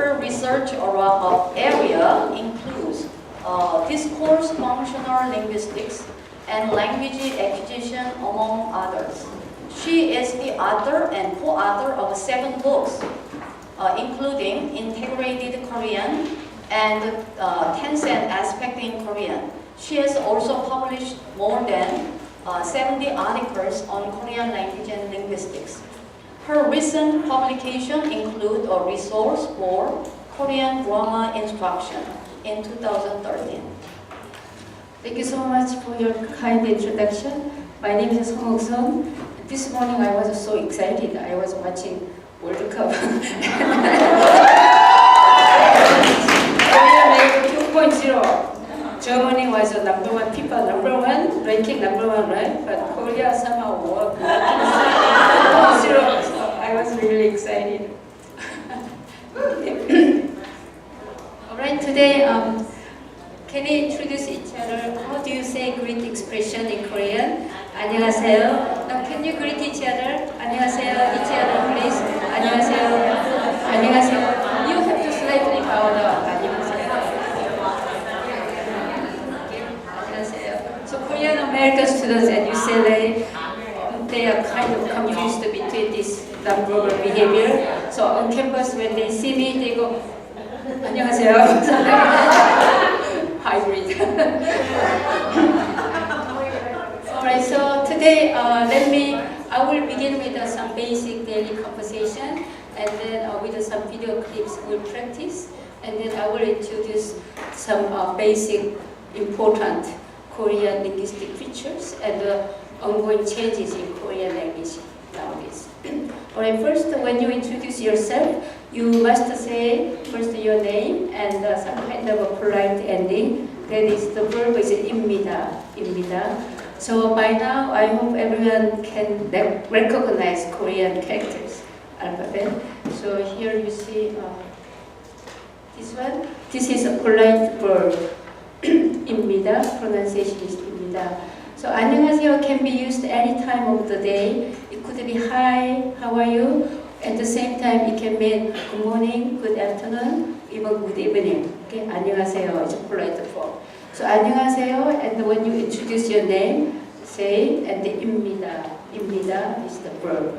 Her research area includes discourse functional linguistics and language acquisition, among others. She is the author and co-author of 7 books, including Integrated Korean and Tencent Aspect in Korean. She has also published more than 70 articles on Korean language and linguistics. Her recent publications include a resource for Korean drama instruction in 2013. Thank you so much for your kind introduction. My name is Song Ok-sun. This morning I was so excited. I was watching World Cup. Korea made 2.0. Germany was the number 1, FIFA number 1, ranking number 1, right? But Korea somehow won 2.0. So I was really excited. Alright, today can you introduce each other? How do you say greet expression in Korean? 안녕하세요. Now can you greet each other? 안녕하세요. Each other, please. 안녕하세요. 안녕하세요. You have to slightly bow down. 안녕하세요. 안녕하세요. So Korean American students at UCLA, they are kind of confused between this nonverbal behavior. So on campus, when they see me, they go, 안녕하세요. Hybrid. Alright, so today I will begin with some basic daily conversation, and then with some video clips we'll practice, and then I will introduce some basic important Korean linguistic features and ongoing changes in Korean language nowadays. Alright, first when you introduce yourself, you must say first your name and some kind of a polite ending. That is, the verb is 입니다. So by now, I hope everyone can recognize Korean characters, alphabet. So here you see this one. This is a polite verb. 입니다. Pronunciation is 입니다. So 안녕하세요 can be used any time of the day. It could be hi, how are you? At the same time, it can mean good morning, good afternoon, even good evening. Okay, 안녕하세요 is a polite form. So 안녕하세요, and when you introduce your name, say, and the 입니다 is the verb.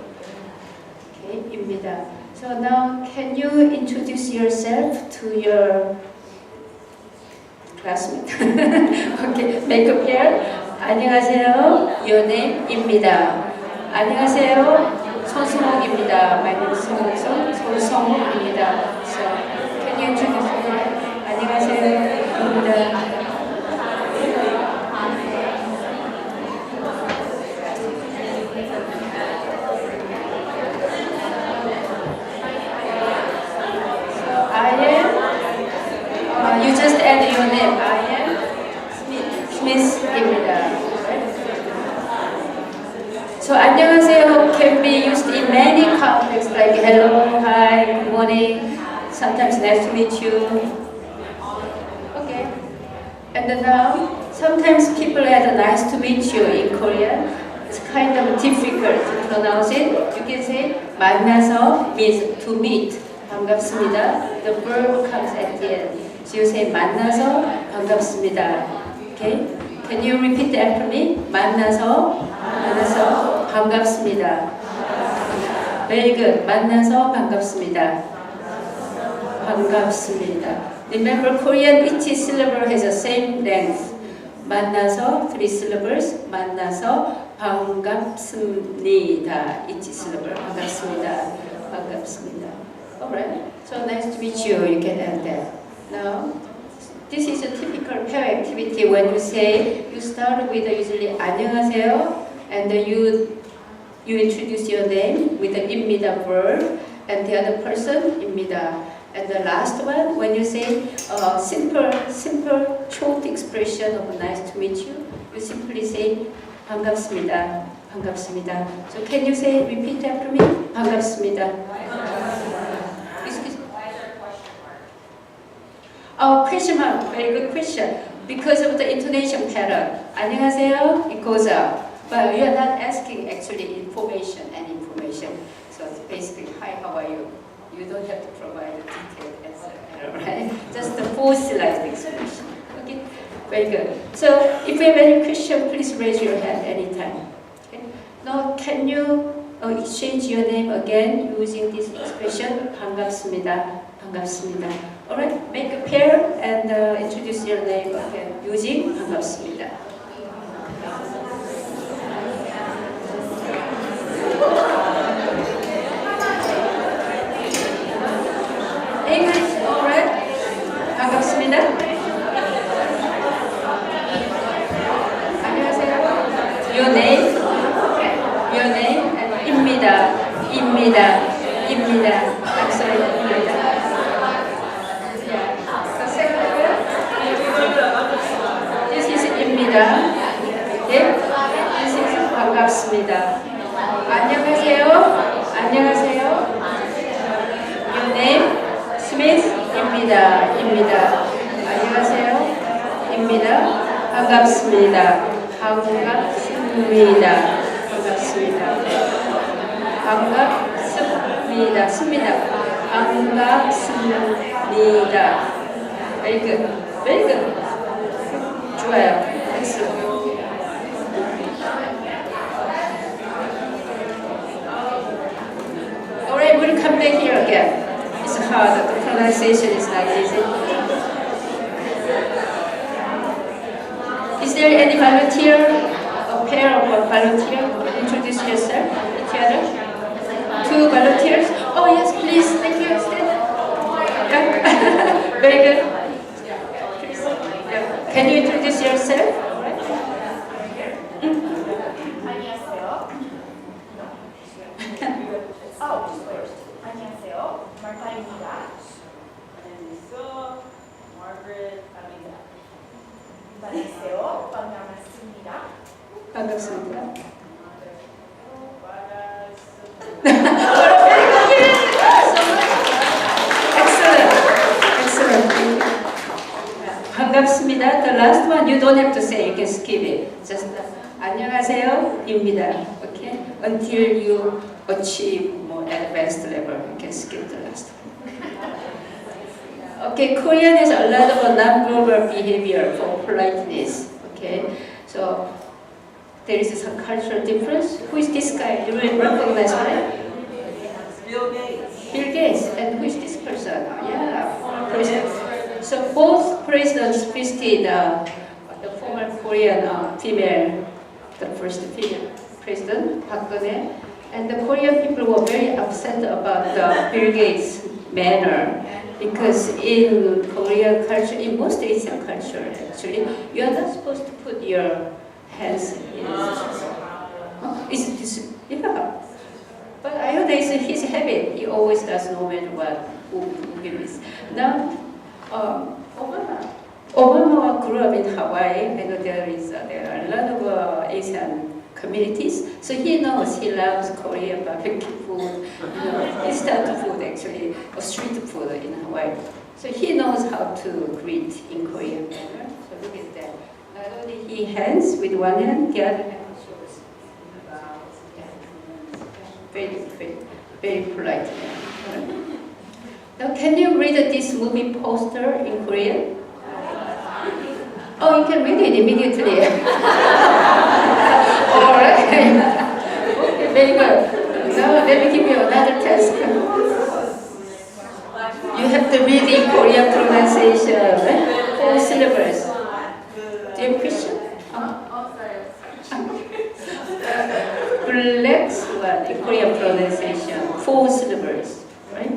Okay, 입니다. So now, can you introduce yourself to your classmate? Okay, make a pair. 안녕하세요, your name 입니다. 안녕하세요. 손성욱입니다. My name is 손성욱입니다. So, can you introduce yourself? 안녕하세요. 입니다. So, I am, you just add your name. I am Smith입니다. So 안녕하세요 can be used in many contexts like hello, hi, good morning, sometimes nice to meet you. Okay. And then now, sometimes people add nice to meet you in Korean. It's kind of difficult to pronounce it. You can say 만나서 means to meet. 반갑습니다. The verb comes at the end. So you say 만나서 반갑습니다. Okay? Can you repeat after me? 만나서 반갑습니다. Very good. 만나서 반갑습니다. 반갑습니다. Remember, Korean each syllable has the same length. 만나서 3 syllables. 만나서 반갑습니다. Each syllable. 반갑습니다. 반갑습니다. Alright. So nice to meet you. You can add that. Now, this is a typical pair activity when you say, you start with usually 안녕하세요, and you introduce your name with the 입니다 verb, and the other person 입니다. And the last one, when you say simple, short expression of nice to meet you, you simply say 반갑습니다. 반갑습니다. So can you say, repeat after me? 반갑습니다. Oh, question mark. Very good question. Because of the intonation pattern. 안녕하세요, it goes up. But you are not asking actually information. So it's basically, hi, how are you? You don't have to provide a detailed answer. fossilized expression. Okay, very good. So if you have any question, please raise your hand anytime. Okay. Now, can you exchange your name again using this expression? 반갑습니다. 반갑습니다. Alright, make a pair and introduce your name again using 반갑습니다. English, alright? 반갑습니다. 안녕하세요. Your name? Your name? 입니다. 입니다. 입니다. I'm sorry, 입니다. This is 입니다. Okay? This is 반갑습니다. 안녕하세요. 안녕하세요. Your name? 스미스입니다. 입니다. 안녕하세요. 입니다. 반갑습니다. 반갑습니다. 반갑습니다. 반갑습니다. 습니다. 반갑습니다. Very good. Very good. 좋아요. Excellent. Alright, we'll come back here again. It's hard. The pronunciation is not easy. Is there any volunteer? A pair of volunteer? Introduce yourself. Each other. Two volunteers. Oh yes, please. Thank you. Yeah. Very good. Yeah. Can you introduce yourself? 안녕하세요. 말파입니다. 안녕하세요. 마르가렛입니다. 안녕하세요. 반갑습니다. 반갑습니다. Excellent. Excellent. 반갑습니다. The last one you don't have to say. You can skip it. Just 안녕하세요입니다. Okay. Until you achieve more advanced level, you can skip the last one. Okay, Korean has a lot of non-verbal behavior for politeness. Okay, so there is some cultural difference. Who is this guy? You will recognize, right? Bill Gates. Bill Gates. And who is this person? Yeah, president. So both presidents visited the former Korean female, the first female president, Park Geun-hye. And the Korean people were very upset about Bill Gates' manner, because in Korean culture, in most Asian culture actually, you are not supposed to put your hands in. Is this? Yeah. But I know it's his habit. He always does, no matter what, who he is. Now, Obama grew up in Hawaii, and there are a lot of Asian communities. So he knows, he loves Korean barbecue food, instant food actually, or street food in Hawaii. So he knows how to greet in Korean manner. So look at that. Not only he hands with one hand, the other hand shows. Very polite. Now can you read this movie poster in Korean? Oh, you can read it immediately. Alright. Okay, very good. Now let me give you another test. You have to read in Korean pronunciation, right? 4 syllables. Do you have a question? Black swan in Korean pronunciation, 4 syllables, right?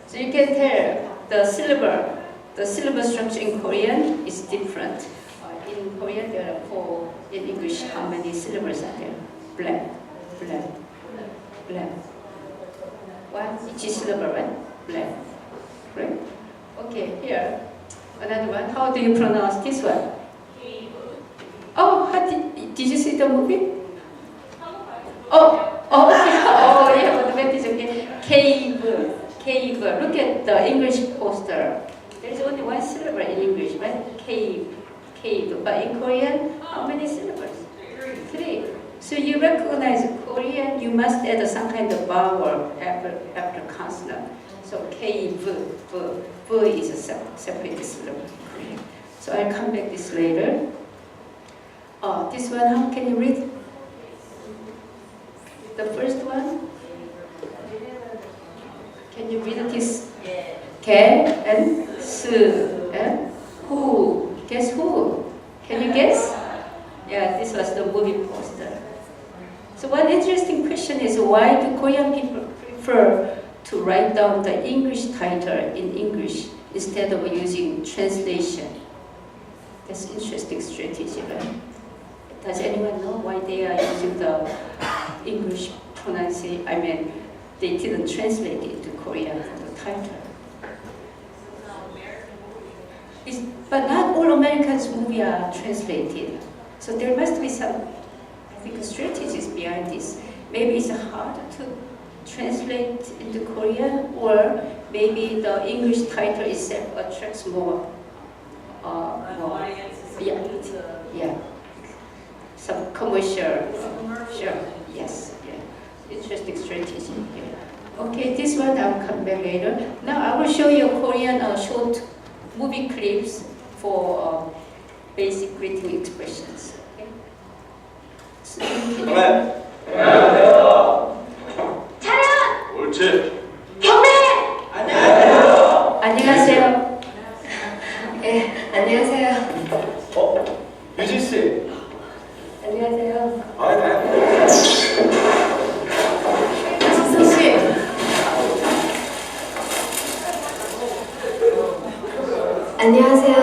So you can tell the syllable structure in Korean is different. In Korean there are 4. In English, how many syllables are there? Black, black, black. One each syllable, right? Black, right? Okay, here another one. How do you pronounce this one? Oh, did you see the movie? Oh, okay. Oh, you have advantage. Okay, cave. Look at the English poster. There is only 1 syllable in English, right? Cave. But in Korean, how many syllables? 3. So you recognize Korean, you must add some kind of vowel after consonant. So K, V. V is a separate syllable. So I'll come back this later. This one, how can you read? The first one? Can you read this? Ke and su and who? Guess who? Can you guess? Yeah, this was the movie poster. So one interesting question is, why do Korean people prefer to write down the English title in English instead of using translation? That's an interesting strategy, right? Does anyone know why they are using the English pronunciation? I mean, they didn't translate it to Korean for the title. But not all Americans' movies are translated. So there must be some, I think, strategies behind this. Maybe it's hard to translate into Korean, or maybe the English title itself attracts more. Yeah. Some commercial. Sure. Yes. Yeah. Interesting strategy. Yeah. Okay, this one I'll come back later. Now I will show you Korean short movie clips for basic greeting expressions. Okay. So, 옳지. 안녕하세요. 네, 안녕하세요. 유진 씨. 안녕하세요. 다행이다. 지수 씨. 안녕하세요.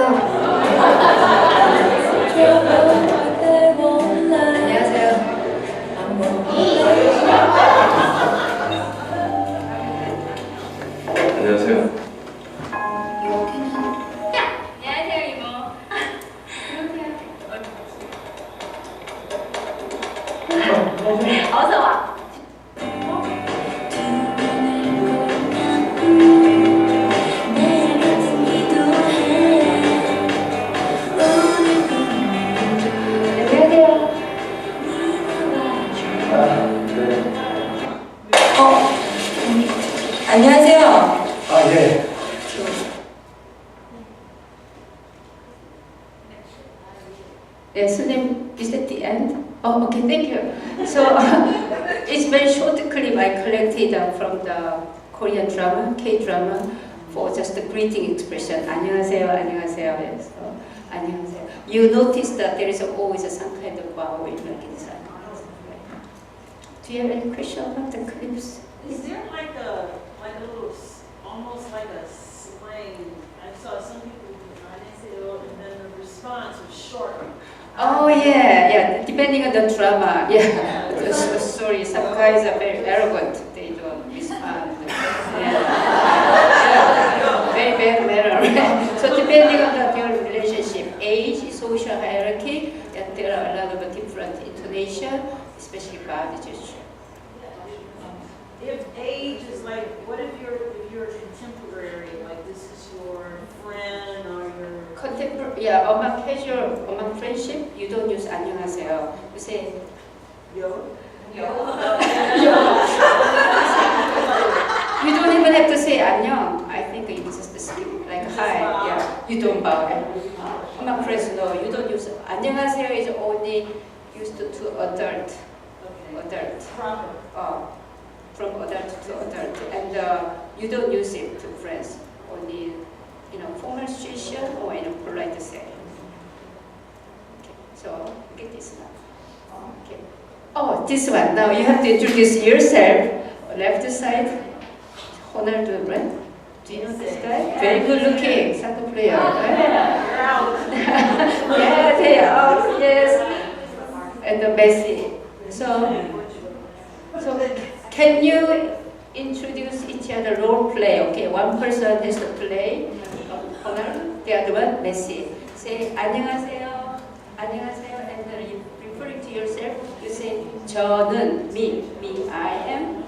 안녕하세요. 안녕하세요, 이모. 어서 와. 안녕하세요. 아, 예. Yes, name is at the end. Oh, okay, thank you. So it's very short clip I collected from the Korean drama, K-drama, for just the greeting expression. 안녕하세요, 안녕하세요. Yes. So, 안녕하세요. You notice that there is always some kind of vowel like inside. Do you have any question about the clips? Is there like a little, almost like a slang? I saw some people do 안녕하세요, and then the response was short. Oh yeah. Depending on the drama, yeah. Sorry, some guys are very arrogant. They don't respond. Yeah. Very bad manner. So depending on your relationship, age, social hierarchy, and there are a lot of different intonation, especially body gesture. If age is like, what if you're contemporary, like this is your friend or your Contemporary, yeah, among casual, among friendship, you don't use 안녕하세요. You say yo? You don't even have to say 안녕. I think you just speak like hi. Yeah, you don't bow. Among friends, no, you don't use 안녕하세요. Is only used to adult. Adult. Proper. From adult to adult, and you don't use it to friends. Only formal situation or in a polite setting. Okay, so get this now. Okay. Oh, this one. Now you have to introduce yourself. Left side, Ronaldo, right? Do you know this guy? Very good looking soccer player. Right? Yeah, they are. Yes. And the Messi. So can you introduce each other role play? Okay, one person has to play Ronaldo, the other one Messi. Say 안녕하세요, 안녕하세요, and then referring to yourself, you say 저는 me, I am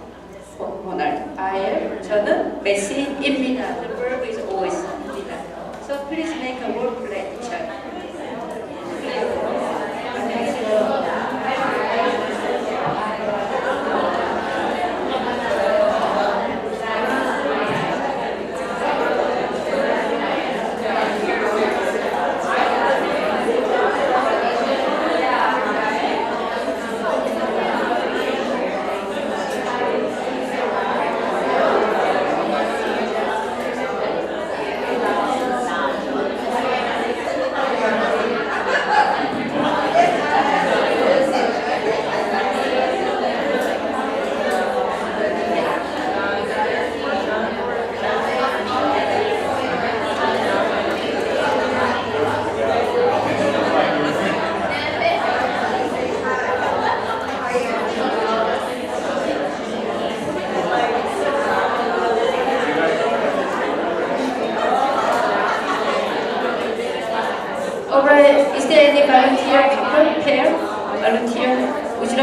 Ronaldo, I am 저는 메시입니다. The verb is always 입니다. So please make a role play each other. 안녕하세요.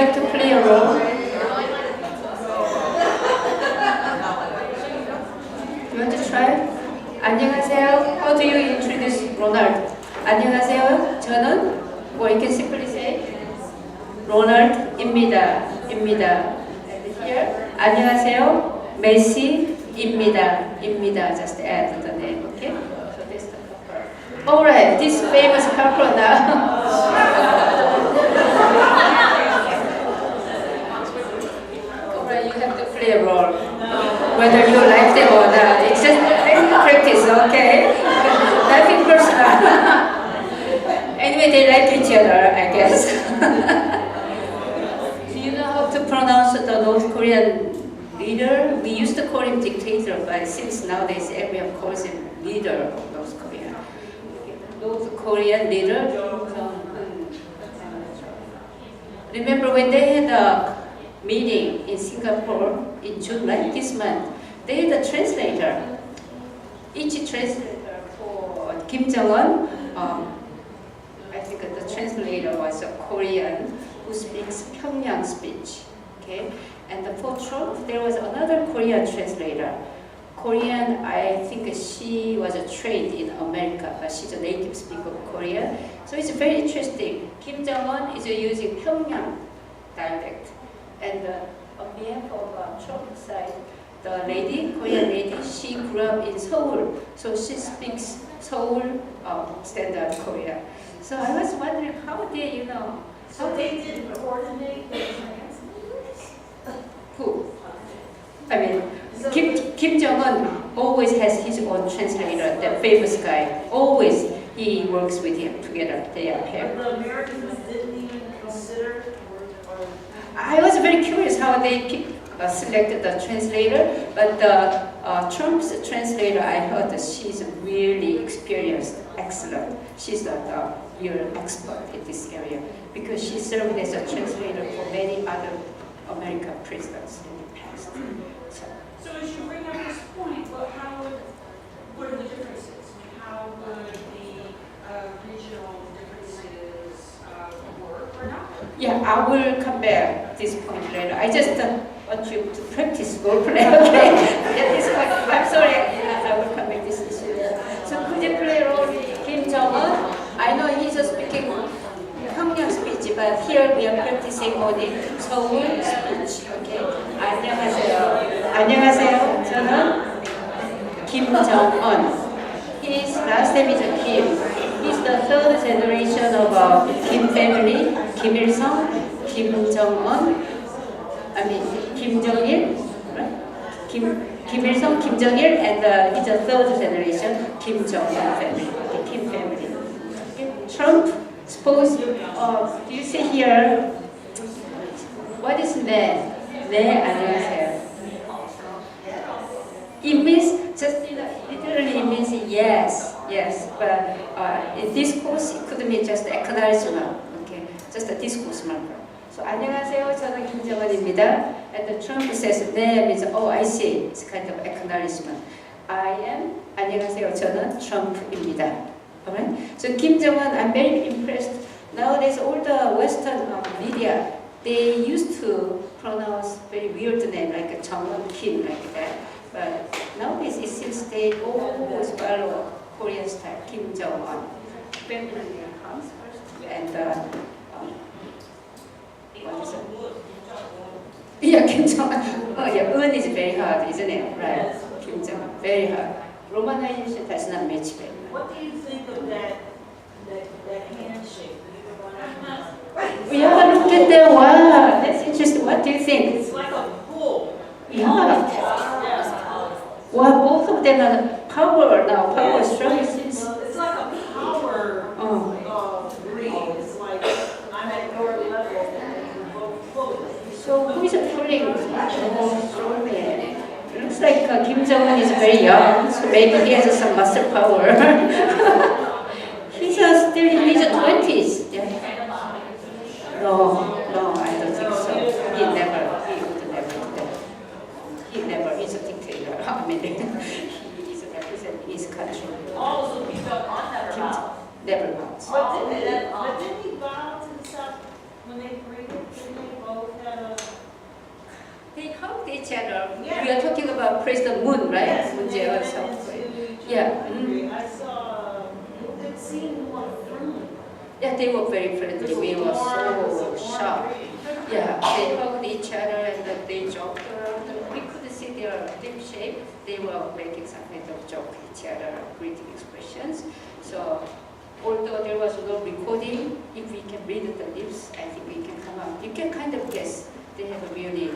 have to play a role. You want to try? 안녕하세요. How do you introduce Ronald? 안녕하세요. 저는 or you can simply say Ronald입니다. And here 안녕하세요. 메시입니다. Just add the name. Okay? So this is the couple. Alright, this famous couple now. Alright, you have to play a role. Whether you like them or not. It's just practice, okay? Nothing personal. Anyway, they like each other, I guess. Do you know how to pronounce the North Korean leader? We used to call him dictator, but since nowadays everyone calls him leader of North Korea. North Korean leader. Remember when they had a meeting in Singapore in June, like this month, they had a translator. Each translator for Kim Jong-un, I think the translator was a Korean who speaks Pyongyang speech. Okay, and for Trump, there was another Korean translator. Korean, I think she was trained in America, but she's a native speaker of Korean. So it's very interesting. Kim Jong-un is using Pyongyang dialect. And on behalf of Trump's side, the lady, Korean lady, she grew up in Seoul. So she speaks Seoul standard Korean. So I was wondering how they, So they didn't coordinate the translators? who? I mean, Kim Jong-un always has his own translator, that famous guy. Always he works with him together. They are paired. The Americans didn't even consider or I was very curious how they selected the translator, but Trump's translator, I heard that she's really experienced, excellent. She's a real expert in this area because she served as a translator for many other American presidents in the past. So as you bring up this point, well, what are the differences? How would the regional differences work or not? Yeah, I will come back this point later. I just want you to practice role play, okay? At this point, I'm sorry, I will come back this issue. So could you play role Kim Jong-un? I know he's speaking Pyongyang speech, but here we are practicing only Seoul speech, okay? 안녕하세요. 저는 Kim Jong-un. His last name is Kim. He's the third generation of Kim family. Kim Il-sung, Kim Jong-un, Kim Jong-il, right? Kim Il-sung, Kim Jong-il, and he's a third generation Kim Jong-un family, okay, Kim family. Okay. Trump, suppose, do you see here, what is 네? 네, 안녕하세요. It means, just literally it means yes, but in discourse it could mean just acknowledgement, okay, just a discourse marker. So 안녕하세요, 저는 김정은입니다. And the Trump says 네 means oh I see, it's kind of acknowledgement. I am 안녕하세요, 저는 Trump입니다. Alright? So Kim Jong-un, I'm very impressed. Nowadays all the Western media, they used to pronounce very weird name like Jong-un Kim like that. But nowadays it seems they always follow Korean style, Kim Jong-un. Family name comes first, and what is it? Yeah, Kim Jong-un. Oh yeah, Un is very hard, isn't it? Right, Kim Jong-un, very hard. Romanization does not match very well. what do you think of that handshake? Yeah, look at that. Wow, that's interesting. What do you think? It's like a pull. Yeah. Well, both of them are power now. Power struggle since. It's like a power read. It's like I'm at your level and both close. So who is pulling? Oh, sorry. Looks like Kim Jong-un is very young, so maybe he has some muscle power. He's still in his 20s. Yeah. No, I don't think so. He would never do that. He never is a dictator. I mean, he is representing his country. Also, Kim Jong-un never bowed. Never bows. But didn't he bow to the South when they created? Didn't they bow Yeah, they were very friendly. We were so shocked. Yeah, they hugged each other and then they joked around. We could see their lip shape. They were making some kind of joke each other, greeting expressions. So although there was no recording, if we can read the lips, I think we can come up. You can kind of guess they have a really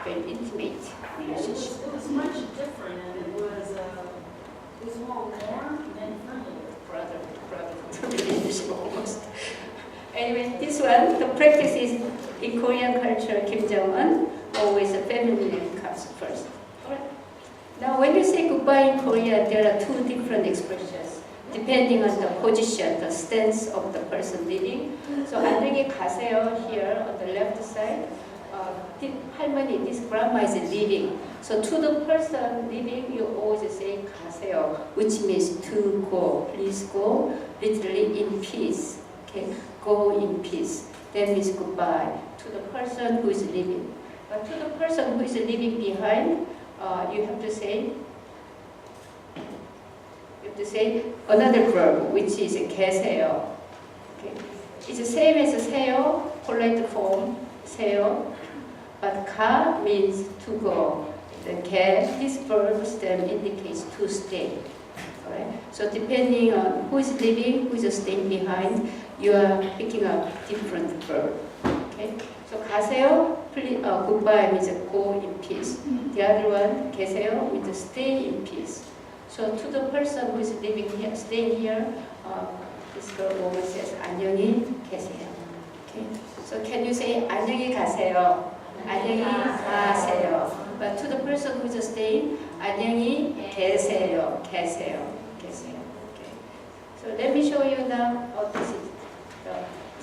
very intimate relationship. It was much different, and it was more warm and familiar. Brother relationship almost. Anyway, this one, the practice is in Korean culture, Kim Jong-un, always a family name comes first. Alright. Now, when you say goodbye in Korea, there are two different expressions, depending on the position, the stance of the person leaving. So, 안녕히 가세요 here on the left side. 할머니, this grandma is leaving. So to the person leaving, you always say 가세요, which means to go. Please go, literally in peace. Okay, go in peace. That means goodbye to the person who is leaving. But to the person who is leaving behind, you have to say another verb, which is 계세요. Okay, it's the same as 세요, polite form 세요. But 가 means to go. The this verb stem indicates to stay. Alright? So depending on who is leaving, who is staying behind, you are picking up different verb. Okay? So 가세요, goodbye means go in peace. The other one, 계세요, means stay in peace. So to the person who is living here, staying here, this girl always says 안녕히 계세요. Okay? So can you say 안녕히 가세요? 안녕히 가세요. But to the person who is staying, 안녕히 계세요. 계세요. Okay. So let me show you now. This is the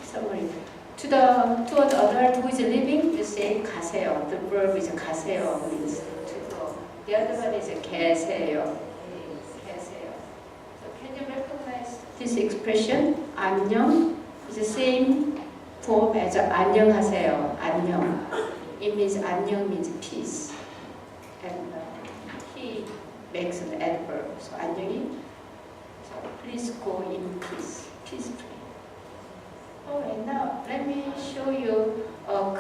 summary. To the adult who is living, you say 가세요. The verb is 가세요, means to go. The other one is 계세요. 계세요. So can you recognize this expression? 안녕 is the same form as 안녕하세요. 안녕. It means 안녕 means peace, and he makes an adverb. So 안녕히. So please go in peace, peacefully. Alright, now let me show you a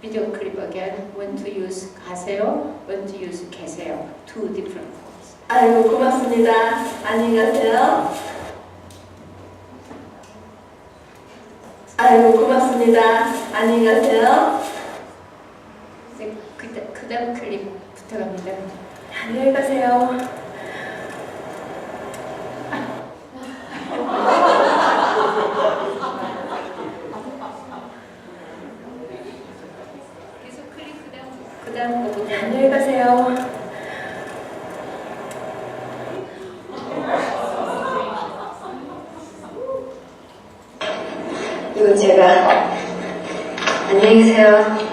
video clip again. When to use 가세요, when to use 계세요. Two different forms. 아이고 고맙습니다. 안녕히 가세요. 아이고 고맙습니다. 안녕히 가세요. 그다음 클립 부탁합니다. 안녕히 가세요. 계속 클립 그다음 거 안녕히 가세요. 이거 제가 안녕히 계세요.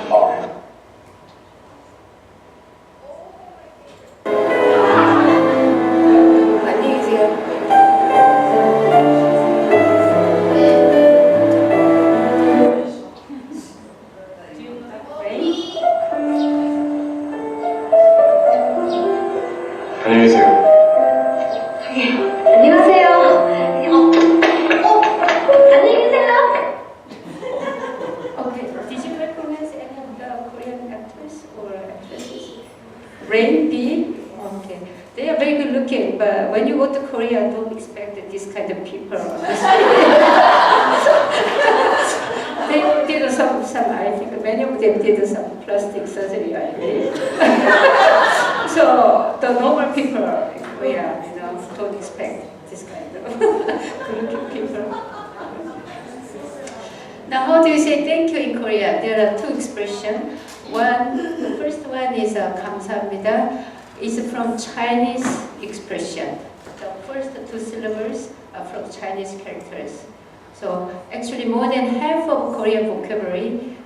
안녕히 계세요. 안녕하세요. 안녕히 계세요. Okay, did you recognize any of the Korean actors or actresses? Rain B? Okay. They are very good looking, but when you go to Korea, don't expect this kind of people on the street. They did some, I think many of them did some plastic surgery, I believe. So the normal people in Korea, don't expect this kind of good looking people. Now, how do you say thank you in Korea? There are two expressions. The first one is 감사합니다. It's from Chinese expression. The first two syllables are from Chinese characters. So actually more than half of Korean vocabulary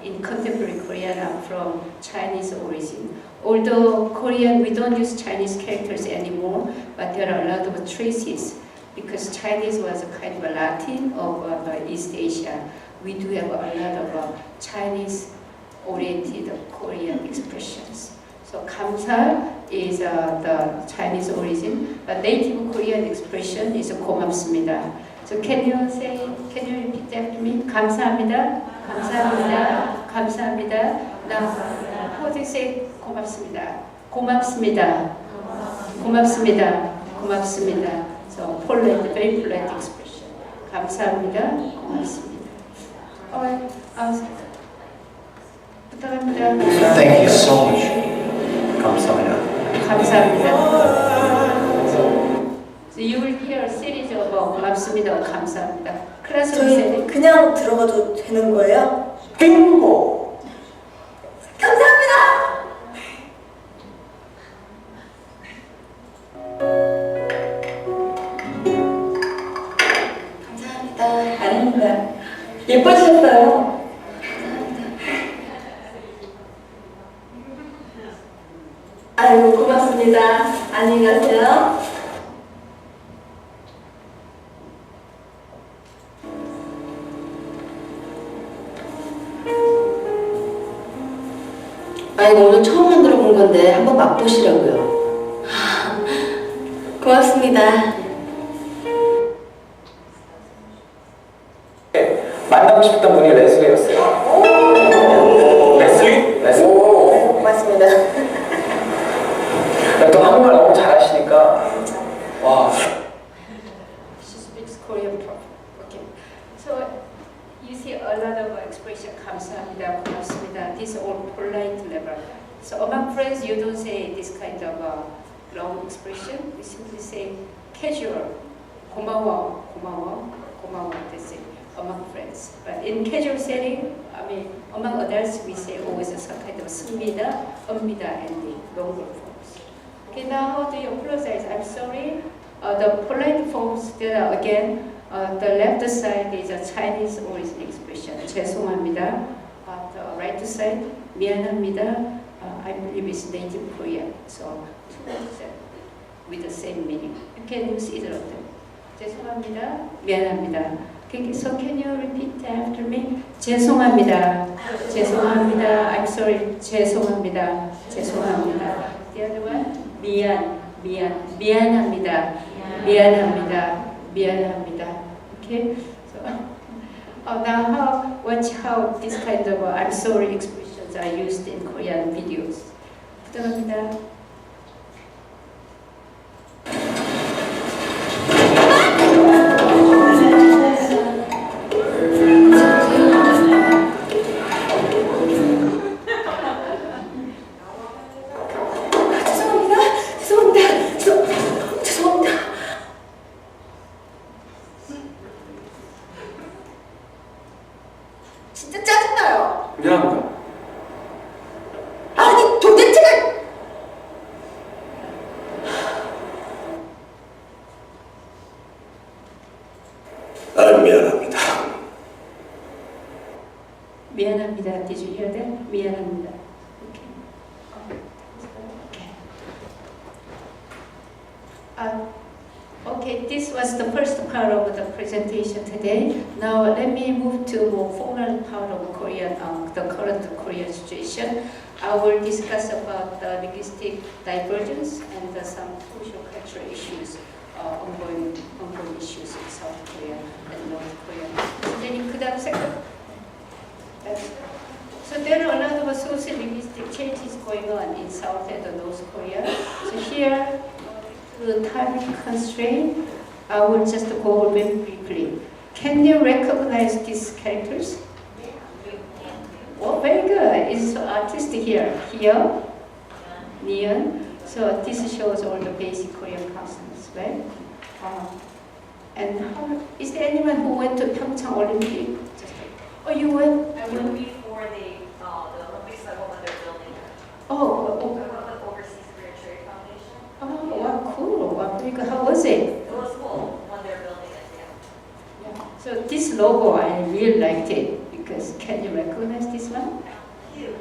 in contemporary Korean are from Chinese origin. Although Korean, we don't use Chinese characters anymore, but there are a lot of traces because Chinese was a kind of a Latin of East Asia. We do have a lot of Chinese-oriented Korean expressions. So 감사 is the Chinese origin, but native Korean expression is 고맙습니다. So can you repeat after me? 감사합니다. 감사합니다. 감사합니다. Now, how do you say 고맙습니다? 고맙습니다. 고맙습니다. 고맙습니다. So polite, very polite expression. 감사합니다. 고맙습니다. Alright, 부탁합니다. Thank you so much. 감사합니다. 감사합니다. So you will hear a series of 고맙습니다. 감사합니다. 클래스룸 저희 그냥 들어가도 되는 거예요? 빙고. 감사합니다. 감사합니다. 아닙니다. 예뻐지셨어요. 아이고 고맙습니다. 안녕히 가세요. 아이고 오늘 처음 만들어 본 건데 한번 맛보시라고요. 고맙습니다. 만나고 싶던 분이 레슬리였어요. 레슬리? 레슬리. 고맙습니다. 또 한국말 너무 잘하시니까 와. She speaks Korean properly. Okay. So you see a lot of expression. 감사합니다, 고맙습니다. This all polite level. So among friends, you don't say this kind of long expression. You simply say casual. 고마워, 고마워, 고마워. That's it. Among friends. But in casual setting, I mean, among adults, we say always some kind of 씁니다, 업니다, and the longer forms. Okay, now how do you apologize? I'm sorry. The polite forms there again. The left side is a Chinese origin expression. 죄송합니다. The right side, 미안합니다. I believe it's native Korean. So two words with the same meaning. You can use either of them. 죄송합니다. 미안합니다. Okay, so can you repeat after me? 죄송합니다. 죄송합니다. I'm sorry. 죄송합니다. 죄송합니다. The other one? 미안합니다. 미안합니다. 미안합니다. Okay? So, now watch how this kind of I'm sorry expressions are used in Korean videos. 부탁합니다. 진짜 짜증나요. 미안합니다. 아니 도대체가 미안합니다. 미안합니다. Did you hear that? 미안합니다. Okay, this was the first part of the presentation today. Now let me move to more formal part of Korean, the current Korean situation. I will discuss about the linguistic divergence and some social cultural issues, ongoing issues in South Korea and North Korea. 선생님 그다음 second. So there are a lot of socio-linguistic changes going on in South and North Korea. So here, the time constraint, I will just go over very briefly. Can you recognize these characters? Oh, very good. It's artist here. Here, Neon. So this shows all the basic Korean consonants, right? And is there anyone who went to Pyeongchang Olympic? Oh, you went? I went before the Olympics. I went when they're building it. Oh, I went with Overseas Career Trade Foundation. oh, wow, cool. Wow, very good. How was it? It was cool when they're building it. Yeah. So this logo, I really liked it because can you recognize this one? Cute.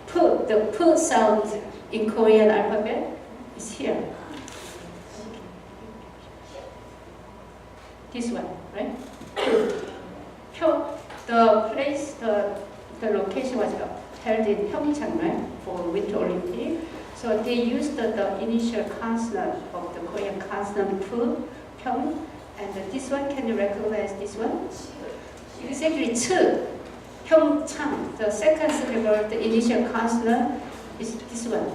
P, the P sound in Korean alphabet is here. This one, right? The place, the location was held in Pyeongchang, right, for Winter Olympic. So So they used the initial consonant of the Korean consonant P, Pyong, and this one, can you recognize this one? Exactly, Ch, Pyeongchang. The second syllable, the initial consonant is this one,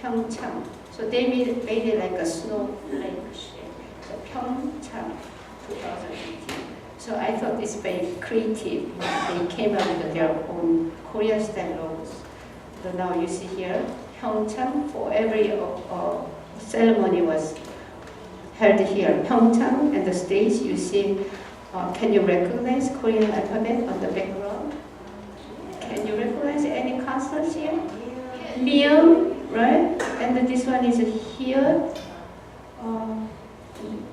Pyeongchang. So they made it like a snowflake shape. So Pyeongchang, 2018. So I thought it's very creative. They came up with their own Korean style logos. So now you see here, Pyeongchang, for every ceremony was held here. Pyeongchang, and the stage you see, can you recognize Korean alphabet on the background? Can you recognize any consonants here? Myung, right? And then this one is here.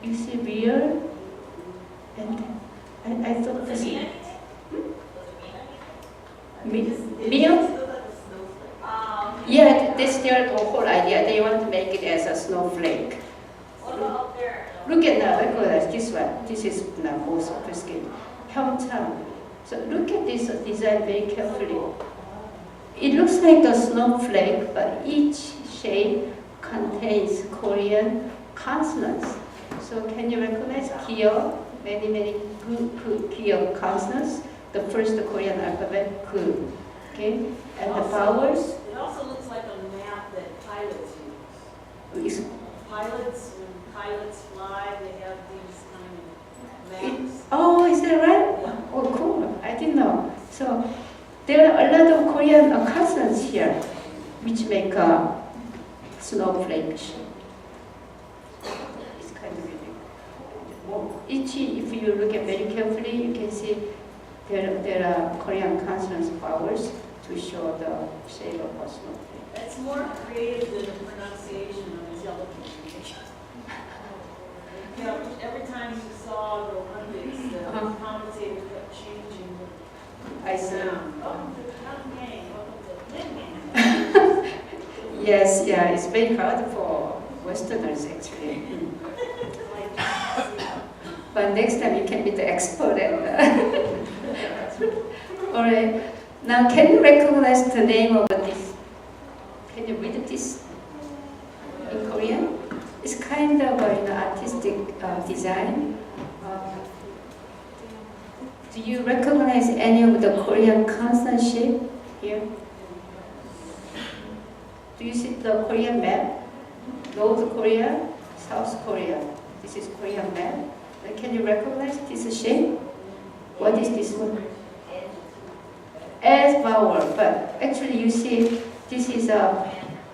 You see real, and I thought this is Myung. Yeah, that's their whole idea. They want to make it as a snowflake. What about up there? Look at now, recognize this one. This is now most sophisticated. Pyeongchang. So look at this design very carefully. It looks like a snowflake, but each shape contains Korean consonants. So can you recognize Kyo? Many Kyo consonants. The first Korean alphabet, K. Okay, and the vowels. It also looks like a map that pilots use. Pilots, when pilots fly, they have these kind of maps. Oh, is that right? Yeah. Oh, cool. I didn't know. So there are a lot of Korean consonants here, which make a snowflake shape. It's kind of unique. Each, if you look at very carefully, you can see there are Korean consonants vowels to show the shape of a snowflake. That's more creative than the pronunciation of these yellow people. You know, every time you saw the Olympics, the commentator kept changing the I see. sound. Welcome to the Young Gang, welcome to the Lin Gang. Yes, yeah, it's very hard for Westerners actually. But next time you can be the expert and alright. Now can you recognize the name of this? Can you read this in Korean? It's kind of artistic design. Do you recognize any of the Korean consonant shape here? Do you see the Korean map? North Korea, South Korea. This is Korean map. Can you recognize this shape? What is this one? S vowel, but actually you see this is a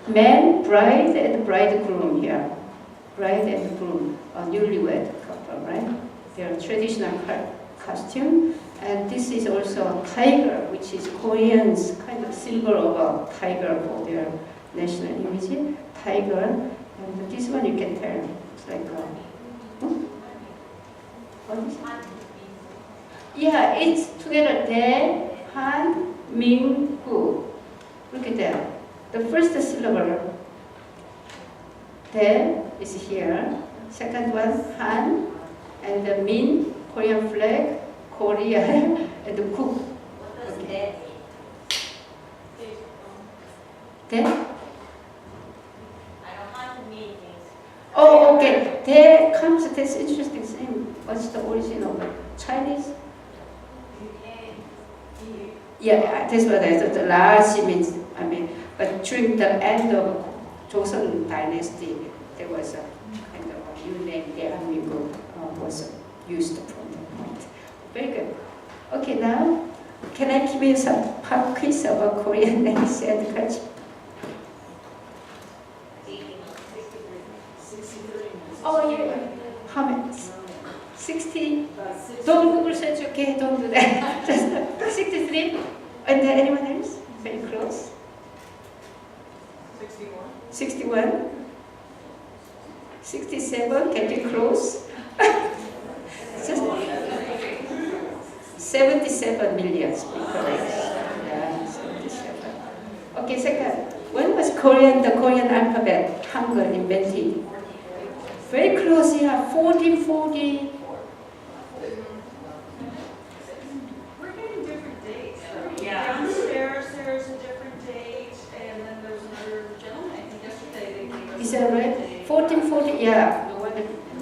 man, bride, and bridegroom here. Bride and groom, a newlywed couple, right? Their traditional costume. And this is also a tiger, which is Koreans' kind of symbol of a tiger for their national image. Tiger. And this one you can tell. It's like a... What is it? Yeah, it's together. De, Han, Ming, Gu. Look at that. The first syllable, De, is here. Second one, Han, and the Min, Korean flag, Korea, and the Gu. What does that mean? De? I don't have to mean things. Oh, okay. De comes, that's interesting. Same. What's the origin of it? Chinese? Yeah, that's what I thought. The large means, but during the end of Joseon dynasty, there was a kind of a new name, 대한민국, was used from that point. Very good. Okay, now, can I give you some pop quiz about Korean language and culture? 63. Oh, yeah. How many? 60? About 60. Don't Google search, okay? Don't do that. Just 63? And anyone else? Very close. 61? 67? Getting close? Just 77 million speakers. Yeah, 77. Okay, second. When was the Korean alphabet, Hangul, invented? Very close, yeah. 1440. We're getting different dates. Yeah. Downstairs, there's a different date, and then there's another gentleman Is that right? 1440, yeah.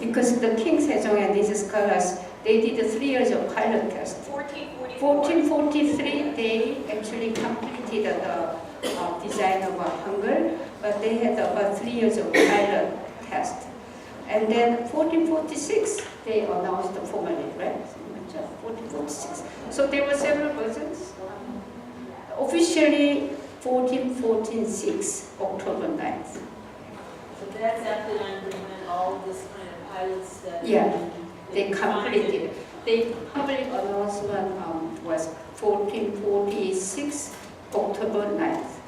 Because the King Sejong and these scholars, they did 3 years of pilot test. 1443, they actually completed the design of a Hangul, but they had about 3 years of pilot test. And then 1446, they announced formally, right? 1446. So there were several versions. Officially, 1446, October 9th. So that's after the agreement, all of this kind of pilot study. Yeah, they completed. The public announcement was 1446, October 9th.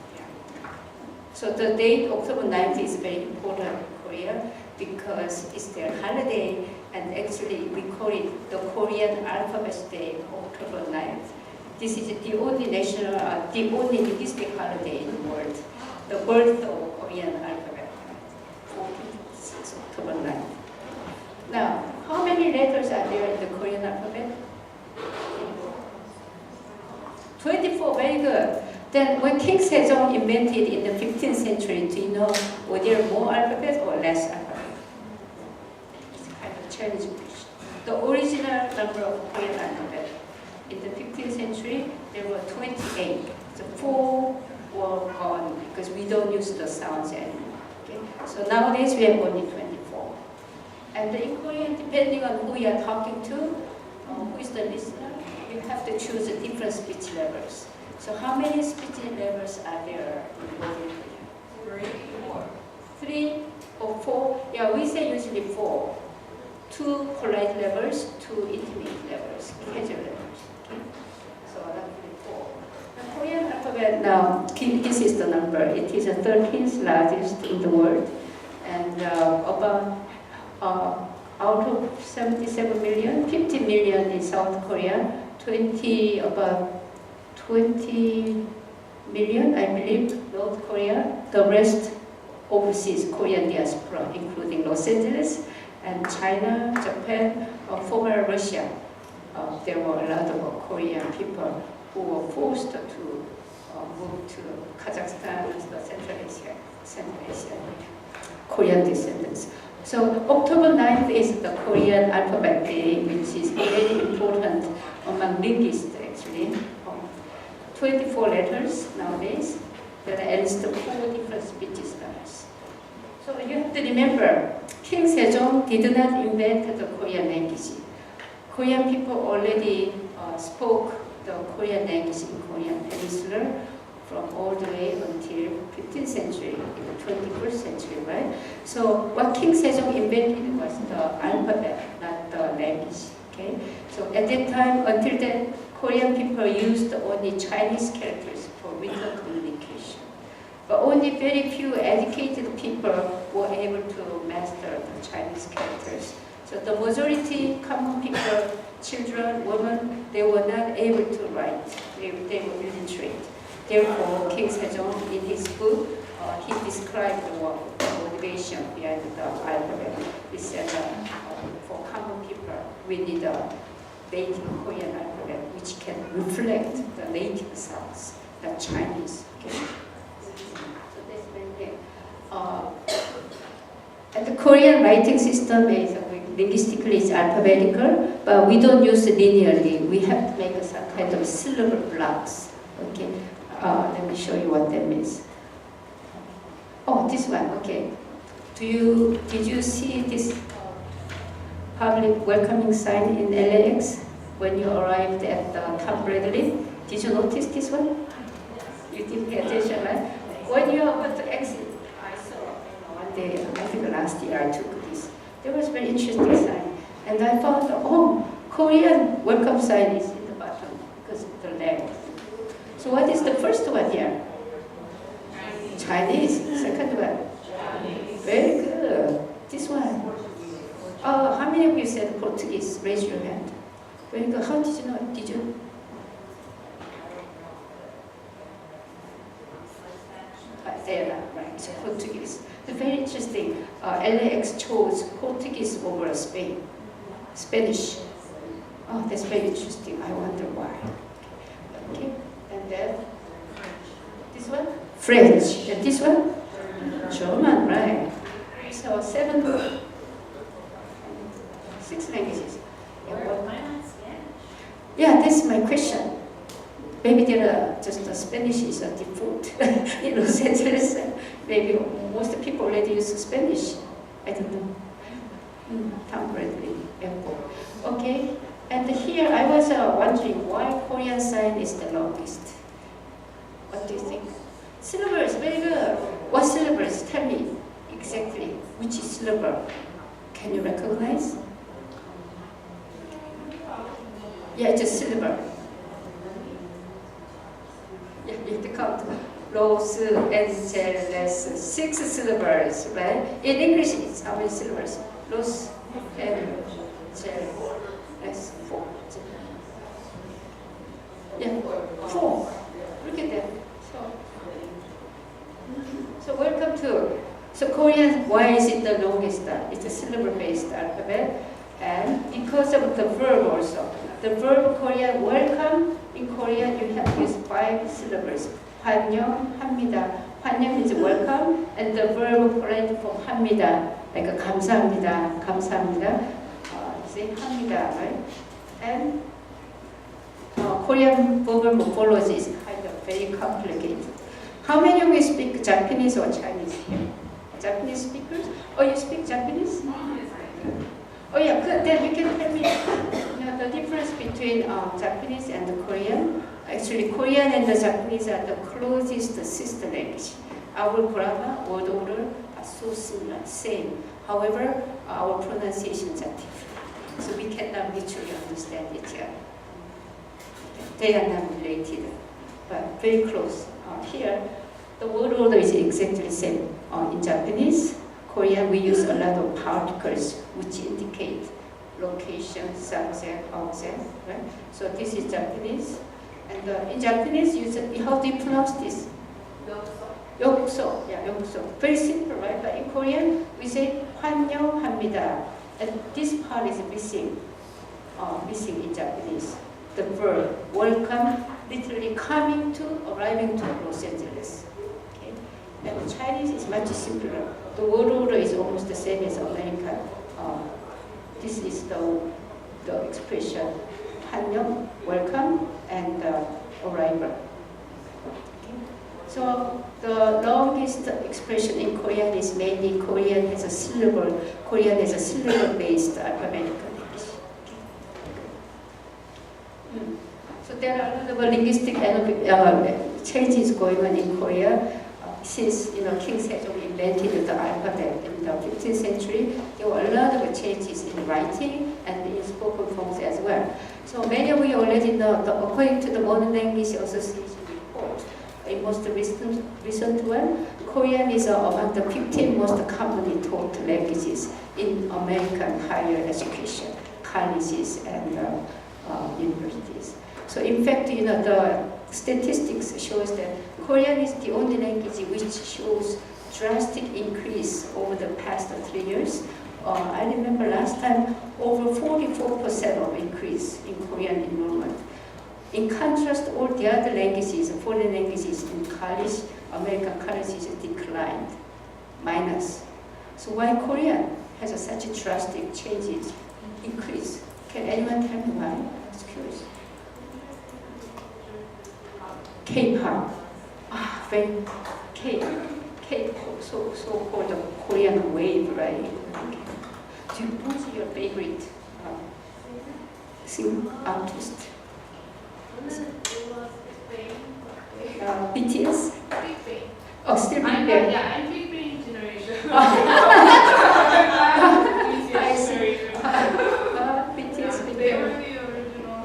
So the date October 9th is very important in Korea because it's their holiday, and actually we call it the Korean Alphabet Day, October 9th. This is the only national, the only linguistic holiday in the world. The birth of Korean alphabet, 1446, October 9th. Now, how many letters are there in the Korean alphabet? 24, very good. Then when King Sejong invented in the 15th century, do you know, were there more alphabets or less alphabet? It's kind of challenging question. The original number of Korean alphabet in the 15th century, there were 28. So 4 were gone because we don't use the sounds anymore. Okay? So nowadays we have only 24. And in Korean, depending on who you are talking to, who is the listener, you have to choose a different speech levels. So how many speech levels are there in Korean? 3 or 4? Yeah, we say usually 4. 2 polite levels, 2 intimate levels, casual levels. Okay? So roughly 4. The Korean alphabet now, this is the number. It is the 13th largest in the world, and about out of 77 million, 50 million in South Korea, about 20 million, I believe, North Korea. The rest overseas Korean diaspora, including Los Angeles and China, Japan, former Russia. There were a lot of Korean people who were forced to move to Kazakhstan, Central Asia, Korean descendants. So October 9th is the Korean Alphabet Day, which is very important among linguists actually. 24 letters nowadays, there are at least 4 different speech styles. So you have to remember, King Sejong did not invent the Korean language. Korean people already spoke the Korean language in Korean Peninsula from all the way until 15th century, in the 21st century, right? So what King Sejong invented was the alphabet, not the language, okay? So at that time, until then, Korean people used only Chinese characters for written communication. But only very few educated people were able to master the Chinese characters. So the majority common people, children, women, they were not able to write. They were illiterate. Therefore, King Sejong, in his book, he described the motivation behind the alphabet. He said for common people, we need a native Korean alphabet which can reflect the native sounds, the Chinese. Okay? So that's very good. And the Korean writing system is linguistically it's alphabetical, but we don't use it linearly. We have to make some kind of syllable blocks. Okay. Let me show you what that means. Oh, this one, okay. Did you see this public welcoming sign in LAX when you arrived at Tom Bradley? Did you notice this one? You didn't pay attention, right? When you are about to exit, I saw one day, I think last year I took this. There was a very interesting sign. And I found, oh, Korean welcome sign is in the bottom because of the length. So what is the first one here? Chinese. Second one? Very good. This one. How many of you said Portuguese? Raise your hand. Very good. How did you know? Did you? Right. So Portuguese. It's very interesting. LAX chose Portuguese over Spain. Spanish. Oh, that's very interesting. I wonder why. Okay. And then this one? French. And this one? German, right? So 6 languages. Why not Spanish? Yeah, that's my question. Maybe there are just Spanish is a default in Los Angeles. Maybe most people already use Spanish. I don't know. Tom Bradley Airport. Okay, and here I was wondering why Korean sign is the longest. What do you think? Syllables, very good. What syllables? Tell me exactly which syllable. Can you recognize? Yeah, it's a syllable. Yeah, you have to count. Los Angeles, 6 syllables, right? In English, it's how many syllables? Los Angeles, 4. Yeah, 4. Look at that. So welcome to. So Korean, why is it the longest? It's a syllable-based alphabet, and because of the verb also. The verb Korean welcome in Korean you have to use 5 syllables. 환영합니다. 환영 means welcome, and the verb polite form 합니다, like 감사합니다, 감사합니다. Say 합니다, right? And Korean verbal morphology is kind of very complicated. How many of you speak Japanese or Chinese here? Japanese speakers? Oh, you speak Japanese? Oh yeah, good. Then you can tell me the difference between Japanese and Korean. Actually, Korean and the Japanese are the closest sister language. Our grammar, word order are so similar, same. However, our pronunciations are different, so we cannot mutually understand each other. They are not related, but very close. Here, the word order is exactly the same. In Japanese, Korean, we use a lot of particles which indicate location, subject, object, right? So this is Japanese. And in Japanese, how do you pronounce this? yokuso. Yeah, yokuso. Very simple, right? But in Korean, we say 환영합니다. And this part is missing in Japanese. The verb, welcome, literally coming to, arriving to Los Angeles. Okay? And Chinese is much simpler. The word order is almost the same as American. This is the expression 환영, welcome, and arrival. Okay? So the longest expression in Korean is mainly Korean has a syllable-based alphabetical language. So there are a lot of linguistic changes going on in Korea. Since King Sejong invented the alphabet in the 15th century, there were a lot of changes in writing and in spoken forms as well. So many of you already know that according to the Modern Language Association report, a most recent one, Korean is among the 15 most commonly taught languages in American higher education, colleges and universities. So in fact, the statistics shows that Korean is the only language which shows drastic increase over the past 3 years. I remember last time over 44% of increase in Korean enrollment. In contrast, all the other languages, foreign languages in college, American colleges declined, minus. So why Korean has such a drastic changes, increase? Can anyone tell me why? I'm just curious. K-pop. Very K-pop, so-called the Korean wave, right? Who's your favorite singer, artist? BTS? Oh, still Big Bang. Yeah, I'm Big Bang generation. I see. BTS, Big They Bang. were the original.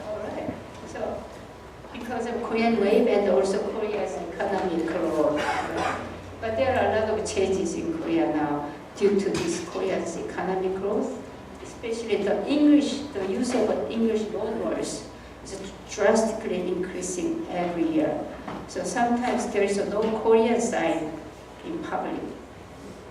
All right. So, because of Korean wave and also Korea's economic growth. But there are a lot of changes in Korea now due to this Korea's economic growth, especially the use of English loanwords is drastically increasing every year. So sometimes there is no Korean sign in public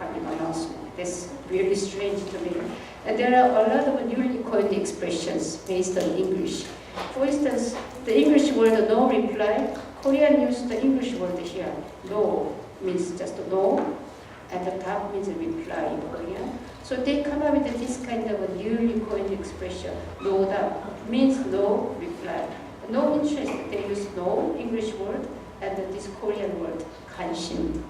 announcement. That's really strange to me. And there are a lot of newly coined expressions based on English. For instance, the English word no reply, Korean use the English word here. No means just no. at the top means reply in Korean. So they come up with this kind of a newly coined expression, no 답, means no reply. No interest, they use no English word and this Korean word, 관심.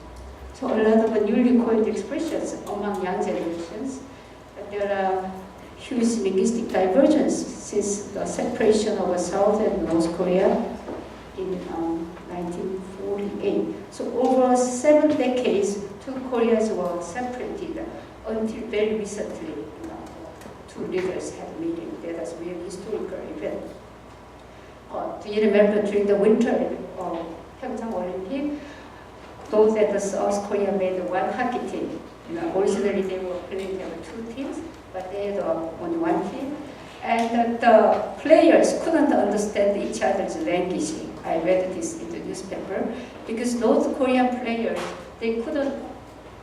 So a lot of newly coined expressions among young generations. There are huge linguistic divergence since the separation of South and North Korea in 1948. So over 7 decades, two Koreas were separated until very recently. Two leaders had a meeting. That was a real historical event. Do you remember during the winter Pyeongchang Olympic, those that the South Korea made one hockey team. Originally they were playing there were 2 teams, but they had only 1 team. And the players couldn't understand each other's language. I read this in the newspaper because North Korean players, they couldn't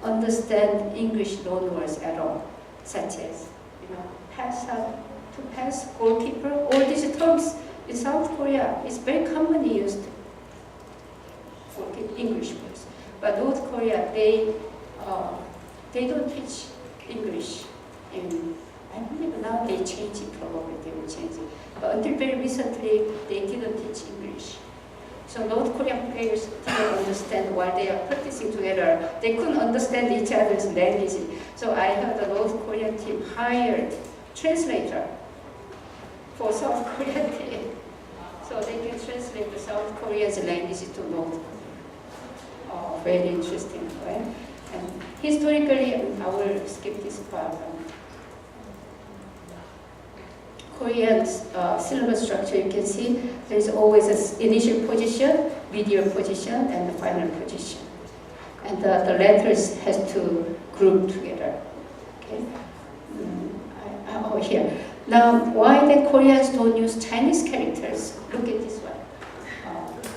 understand English loanwords at all, such as pass up, to pass, goalkeeper. All these terms in South Korea is very commonly used for English words. But North Korea, they don't teach English. I believe now they change it, probably they will change it. But until very recently, they didn't teach English. So North Korean players didn't understand while they are practicing together. They couldn't understand each other's language. So I heard the North Korean team hired translator for South Korean team. So they can translate the South Korea's language to North. Very interesting, right? And historically, I will skip this part. Korean syllabus structure, you can see there's always an initial position, medial position, and the final position. And the letters has to group together. Okay. Here. Now, why the Koreans don't use Chinese characters? Look at this one.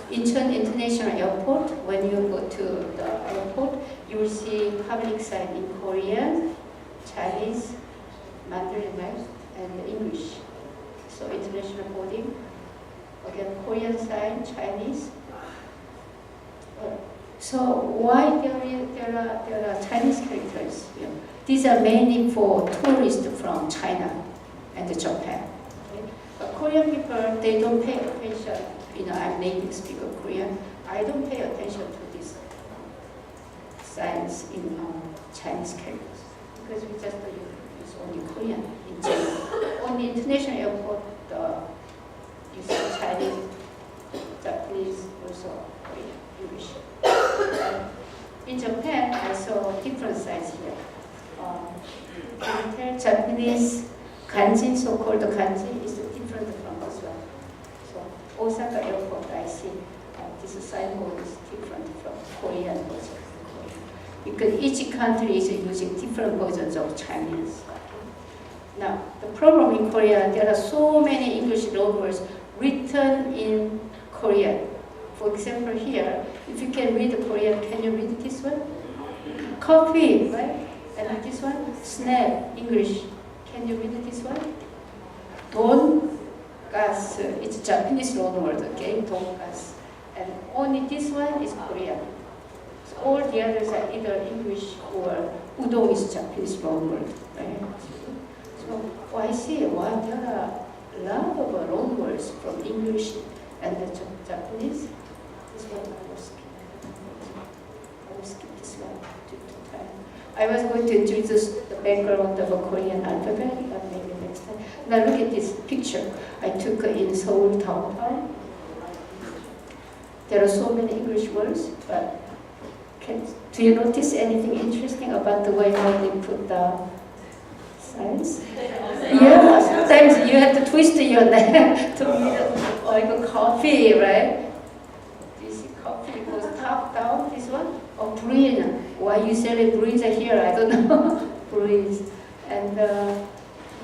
Incheon International Airport, when you go to the airport, you will see public sign in Korean, Chinese, Mandarin, and English. So international boarding, again Korean sign, Chinese. So why there are Chinese characters? These are mainly for tourists from China and Japan. Okay? But Korean people, they don't pay attention. I'm native speaker Korean. I don't pay attention to these signs in Chinese characters because we just use only Korean in general. On the international airport, you see Chinese, Japanese, also Korean, English. In Japan, I saw different signs here. Japanese kanji, so-called kanji, is different from this one. So Osaka airport, I see this signboard is different from Korean version. Because each country is using different versions of Chinese. Now, the problem in Korea, there are so many English loanwords written in Korean. For example, here, if you can read Korean, can you read this one? Coffee, right? And this one, snap, English. Can you read this one? Dongasu, it's Japanese loanword, okay? Dongasu. And only this one is Korean. So all the others are either English or udon is Japanese loanword, right? So I see why there are a lot of loanwords from English and the Japanese. This one I will skip this one due to time. I was going to introduce the background of a Korean alphabet, but maybe next time. Now look at this picture I took in Seoul downtown. There are so many English words, but do you notice anything interesting about the way how they put the signs? Yeah, sometimes you have to twist your neck to read like coffee, right? Do you see coffee goes top down, this one? Or breathe. Why you say it breathe here, I don't know. Breathe. And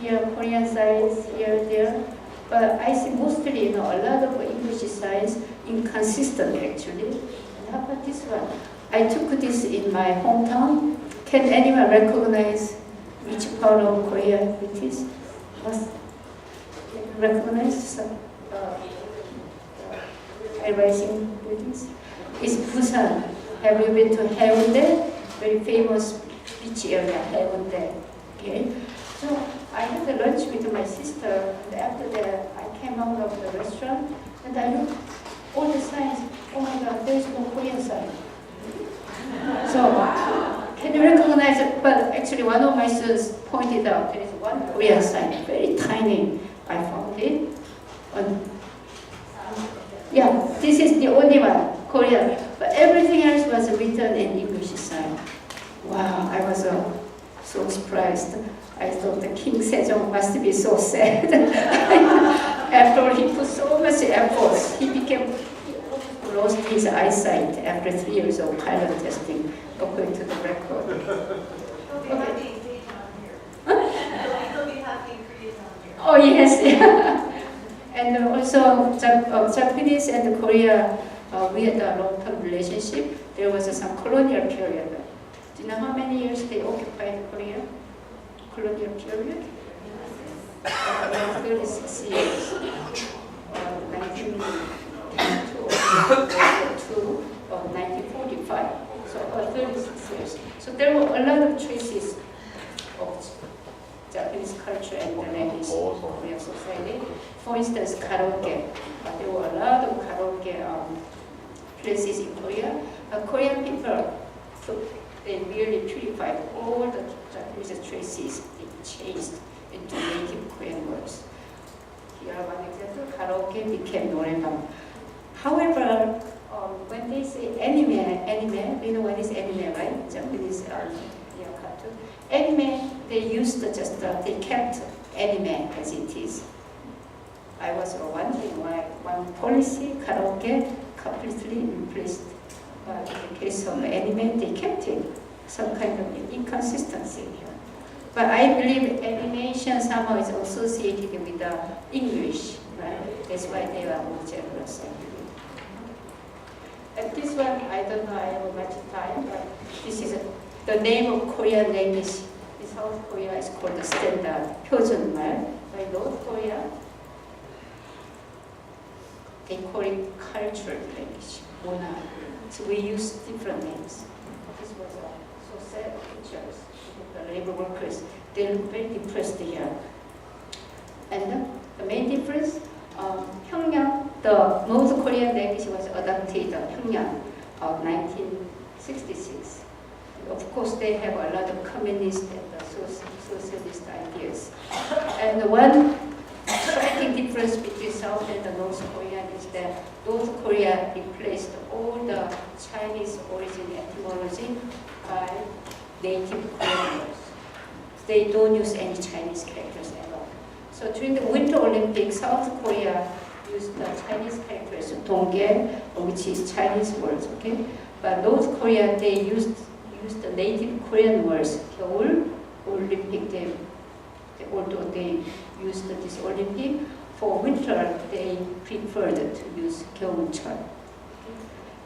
here Korean signs, here, there. But I see mostly, a lot of English signs inconsistent actually. And how about this one? I took this in my hometown. Can anyone recognize which part of Korea it is? Must recognize some high-rising buildings? It's Busan. Have you been to Haeundae? very famous beach area, Haeundae. Okay, so I had a lunch with my sister, and after that I came out of the restaurant and I looked all the signs. Oh my God, there is no Korean sign. So can you recognize it? But actually, one of my students pointed out there is one Korean sign, very tiny. I found it. Yeah, this is the only one, Korean. But everything else was written in English sign. Wow, I was so surprised. I thought the King Sejong must be so sad. After all, he put so much effort. He lost his eyesight after 3 years of pilot testing, according to the record. They'll be happy Korean on here. They'll be happy Korean on here. Oh yes, yeah. And also Japanese and Korea, we had a long-term relationship. There was some colonial period. Do you know how many years they occupied Korea? Colonial period? 36 years. 1902 to 1945. So 36 years. So there were a lot of traces of Japanese culture and the language in Korean society. For instance, karaoke. There were a lot of karaoke places in Korea. Korean people, they really purified all the Japanese traces. They changed into native Korean words. Here one example, karaoke became 노래방. However, when they say anime, you know what is anime, right? Japanese cartoon. Anime, they used they kept anime as it is. I was wondering why one policy, karaoke, completely replaced. But in the case of anime, they kept it. Some kind of inconsistency here. But I believe animation somehow is associated with English, right? That's why they are more generous, I believe. And this one, I don't know, I have much time, but this is the name of Korean language. In South Korea is called the standard, 표준말. By North Korea, they call it cultural language, 문화. So we use different names. This was so sad pictures. The labor workers, they look very depressed here. And the main difference, 평양, the North Korean language was adopted, 평양, of 1966. Of course, they have a lot of communist and socialist ideas. And one striking difference between South and the North Korea is that North Korea replaced all the Chinese origin etymology by native Korean words. They don't use any Chinese characters at all. So during the Winter Olympics, South Korea used the Chinese characters, 동계, which is Chinese words, okay? But North Korea, they used the native Korean words. 겨울 Olympic, although they used this Olympic, for winter they preferred to use 겨울철.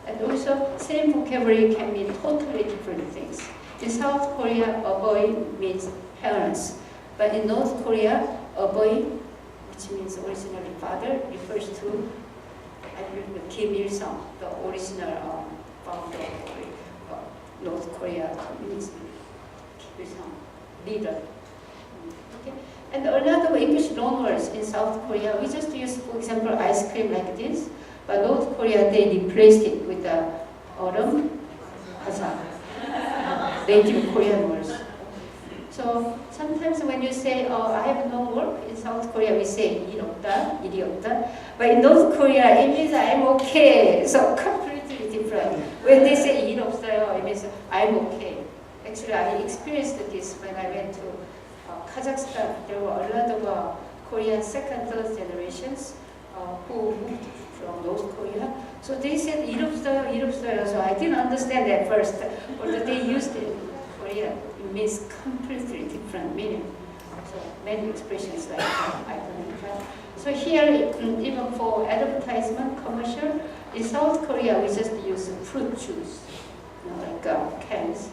And also, same vocabulary can mean totally different things. In South Korea, 어버이 means parents, but in North Korea, 어버이, which means originally father, refers to I believe Kim Il-sung, the original founder of North Korea communism. Kim Il-sung, leader. Okay. And a lot of English loanwords in South Korea, we just use, for example, ice cream like this, but North Korea, they replaced it with the 얼음, 화사, native Korean words. So sometimes when you say, oh, I have no work, in South Korea we say, 일 없다, 일이 없다. But in North Korea, it means I'm okay. So completely different. When they say 일 없어요, it means I'm okay. Actually, I experienced this when I went to Kazakhstan. There were a lot of Korean second, third generations who moved from North Korea. So they said 일 없어요, 일 없어요. So I didn't understand at first. Although they used it in Korea, it means completely different meaning. So many expressions like that, I don't know. So here, even for advertisement, commercial, in South Korea we just use fruit juice, like cans.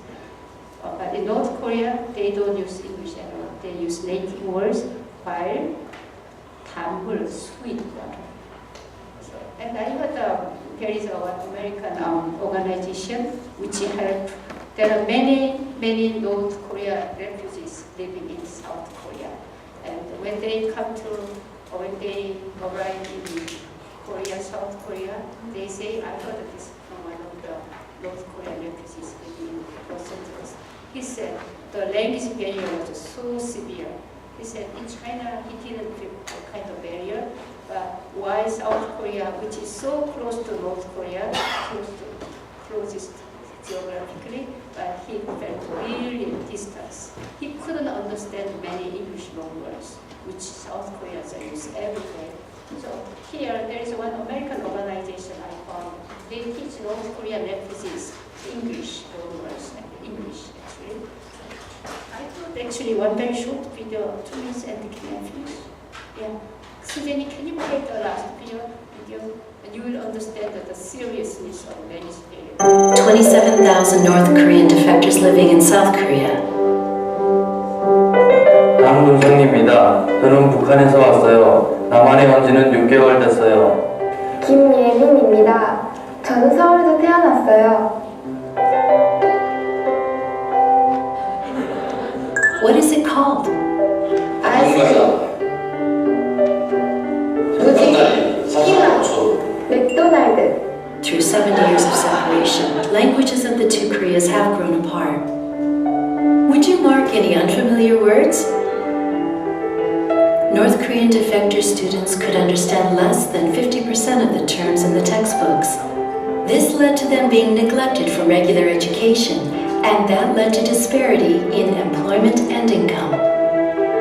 But in North Korea, they don't use English at all. They use native words, while 단물, sweet water. So, and I heard there is one American organization which helped there are many North Korea refugees living in South Korea. And when they come to, or when they arrive in Korea, South Korea, they say, I heard this from one of the North Korean refugees living in Los Angeles. He said the language barrier was so severe. He said in China he didn't feel a kind of barrier, but why South Korea, which is so close to North Korea, closest geographically, but he felt really distance. He couldn't understand many English words, which South Koreans use every day. So here there is one American organization I found. They teach North Korean refugees English words, English actually. I thought actually one very short video, 2 minutes, and can I finish? Yeah. Sujani, can you play the last video? And you will understand the seriousness of language barrier. 27,000 North Korean defectors living in South Korea. 강문성입니다. 저는 북한에서 왔어요. 남한에 온 지는 6개월 됐어요. 김예빈입니다. 저는 서울에서 태어났어요. What is it called? 맥도날드. Through 70 years of separation, languages of the two Koreas have grown apart. Would you mark any unfamiliar words? North Korean defector students could understand less than 50% of the terms in the textbooks. This led to them being neglected from regular education, and that led to disparity in employment and income.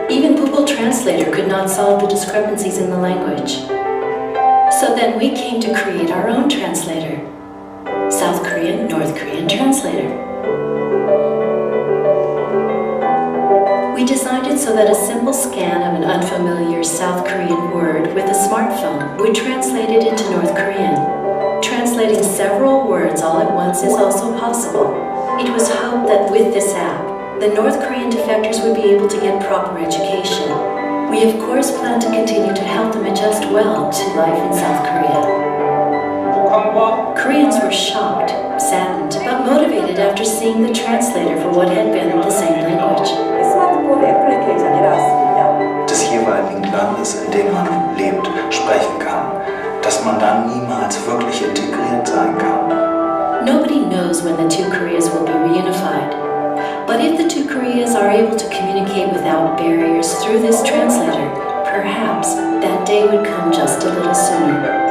Even Google Translator could not solve the discrepancies in the language. So then we came to create our own translator, South Korean, North Korean translator. We designed it so that a simple scan of an unfamiliar South Korean word with a smartphone would translate it into North Korean. Translating several words all at once is also possible. It was hoped that with this app, the North Korean defectors would be able to get proper education. We of course plan to continue to help them adjust well to life in South Korea. Koreans were shocked, saddened, but motivated after seeing the translator for what had been the same language. Des jeweiligen Landes, in dem man lebt, sprechen kann, dass man dann niemals wirklich integriert sein kann. Nobody knows when the two Koreas will be reunified. But if the two Koreas are able to communicate without barriers through this translator, perhaps that day would come just a little sooner.